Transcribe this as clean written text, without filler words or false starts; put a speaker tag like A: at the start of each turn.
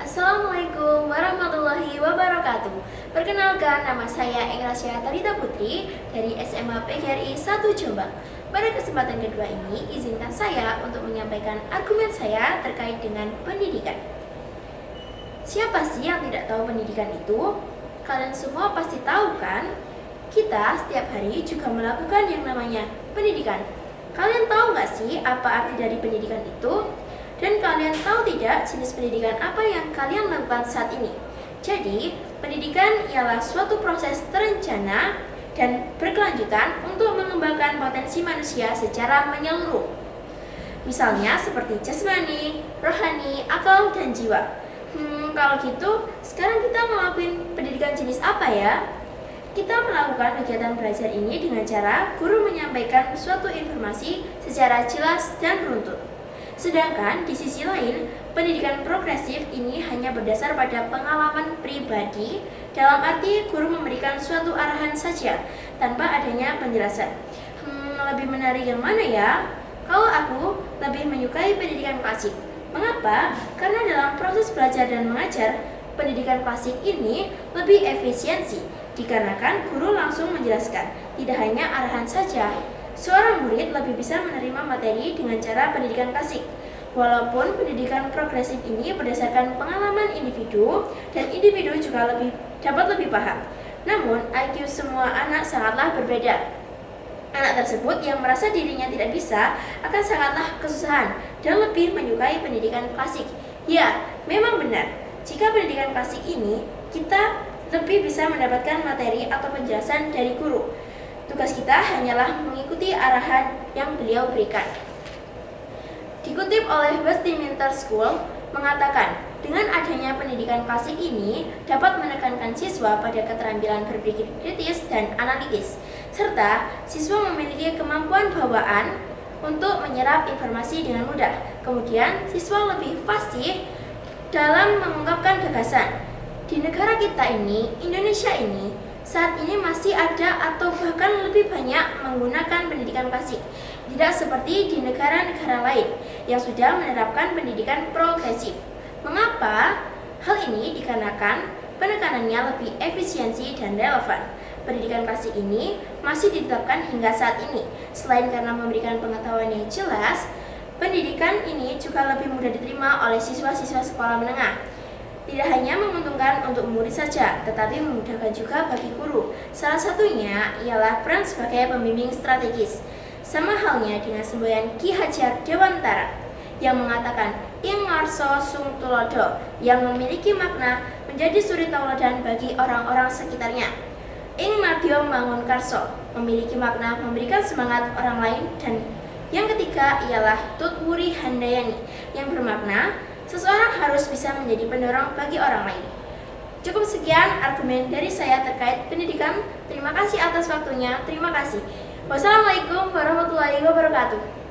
A: Assalamualaikum warahmatullahi wabarakatuh. Perkenalkan, nama saya Engrasya Talita Putri dari SMA PGRI 1 Jombang. Pada kesempatan kedua ini, izinkan saya untuk menyampaikan argumen saya terkait dengan pendidikan. Siapa sih yang tidak tahu pendidikan itu? Kalian semua pasti tahu kan? Kita setiap hari juga melakukan yang namanya pendidikan. Kalian tahu nggak sih apa arti dari pendidikan itu? Dan kalian tahu tidak jenis pendidikan apa yang kalian lakukan saat ini? Jadi, pendidikan ialah suatu proses terencana dan berkelanjutan untuk mengembangkan potensi manusia secara menyeluruh. Misalnya seperti jasmani, rohani, akal, dan jiwa. Kalau gitu, sekarang kita ngelakuin pendidikan jenis apa ya? Kita melakukan kegiatan belajar ini dengan cara guru menyampaikan suatu informasi secara jelas dan runtut. Sedangkan di sisi lain, pendidikan progresif ini hanya berdasar pada pengalaman pribadi, dalam arti guru memberikan suatu arahan saja tanpa adanya penjelasan. Lebih menarik yang mana ya? Kalau aku lebih menyukai pendidikan klasik. Mengapa? Karena dalam proses belajar dan mengajar, pendidikan klasik ini lebih efisiensi, dikarenakan guru langsung menjelaskan, tidak hanya arahan saja. Seorang murid lebih bisa menerima materi dengan cara pendidikan klasik. Walaupun pendidikan progresif ini berdasarkan pengalaman individu dan individu juga dapat lebih paham. Namun, IQ semua anak sangatlah berbeda. Anak tersebut yang merasa dirinya tidak bisa akan sangatlah kesusahan dan lebih menyukai pendidikan klasik. Ya, memang benar. Jika pendidikan klasik ini, kita lebih bisa mendapatkan materi atau penjelasan dari guru. Tugas kita hanyalah mengikuti arahan yang beliau berikan. Dikutip oleh Westminster School mengatakan, dengan adanya pendidikan klasik ini dapat menekankan siswa pada keterampilan berpikir kritis dan analitis, serta siswa memiliki kemampuan bawaan untuk menyerap informasi dengan mudah. Kemudian, siswa lebih fasih dalam mengungkapkan gagasan. Di negara kita ini, Indonesia ini, saat ini masih ada atau bahkan lebih banyak menggunakan pendidikan klasik. Tidak seperti di negara-negara lain yang sudah menerapkan pendidikan progresif. Mengapa? Hal ini dikarenakan penekanannya lebih efisiensi dan relevan. Pendidikan klasik ini masih ditetapkan hingga saat ini. Selain karena memberikan pengetahuan yang jelas, pendidikan ini juga lebih mudah diterima oleh siswa-siswa sekolah menengah. Tidak hanya menguntungkan untuk murid saja, tetapi memudahkan juga bagi guru. Salah satunya ialah peran sebagai pembimbing strategis. Sama halnya dengan semboyan Ki Hajar Dewantara yang mengatakan ing ngarso sung tulodo, yang memiliki makna menjadi suri tauladan bagi orang-orang sekitarnya. Ing madya mangun karso, memiliki makna memberikan semangat orang lain. Dan yang ketiga ialah tut wuri handayani, yang bermakna seseorang harus bisa menjadi pendorong bagi orang lain. Cukup sekian argumen dari saya terkait pendidikan. Terima kasih atas waktunya. Terima kasih. Wassalamualaikum warahmatullahi wabarakatuh.